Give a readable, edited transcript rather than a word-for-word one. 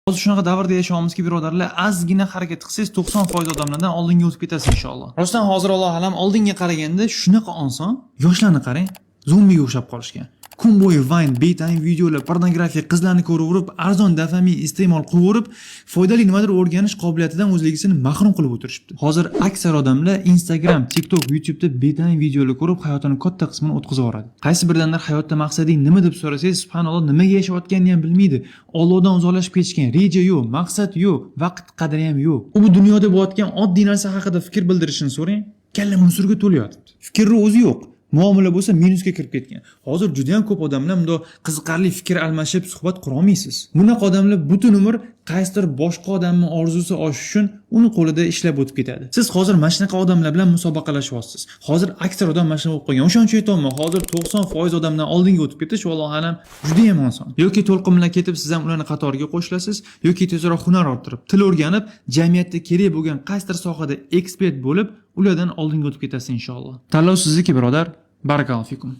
Hozir shunaqa davrda yashayapmizki, birodarlar, ozgina harakat qilsangiz 90% odamlardan oldinga o'tib ketasiz inshaalloh. Rostdan hozir Alloh alam oldinga qaraganda shunaqa oson. Yoshlarni qarang, zombiga o'xshab qolishgan. Kun bo'yi Vine, betayin videolar, pornografik qizlarni ko'raverib, arzon dopamin iste'mol qilaverib, foydali nimadir o'rganish qobiliyatidan o'zligisini mahrum qilib o'tirishibdi. Hozir aksar odamlar Instagram, TikTok, YouTube'da betayin videolar ko'rib, hayotining katta qismini o'tkazib yuboradi. Qaysi birdandir hayotda maqsading nima deb so'rasangiz, subhanalloh, nimaga yashayotganini ham bilmaydi. Allohdan uzoqlashib ketishgan, reja yo'q, maqsad yo'q, vaqt qadri ham yo'q. U bu dunyoda bo'layotgan oddiy narsa haqida fikr bildirishini so'rang, kalla musurga to'layapti. Fikrni o'zi yo'q. Muomala bo'lsa minusga kirib ketgan. Hozir juda ham ko'p odamlar bunday qiziqarli fikr almashib suhbat qura olmaysiz. Bunaqa odamlar butun umr qaysidir boshqa odamning orzusi oshish uchun uni qo'lida ishlab o'tib ketadi. Siz hozir mana shunaqa odamlar bilan musobaqalashyapsiz. Hozir aksar odam mana shunaqa bo'lib qolgan. O'shaning uchun aytayapman, hozir 90% odamdan oldinga o'tib ketish vallohu alam juda ham oson. Yoki to'lqin bilan ketib siz ham ularning qatoriga qo'shilasiz, yoki tezroq hunar orttirib, til o'rganib, jamiyatda kerak bo'lgan qaysidir sohada ekspert bo'lib, ulardan oldinga o'tib ketasiz inshaalloh. Tanlov sizniki, birodar. Barakallohu fikum.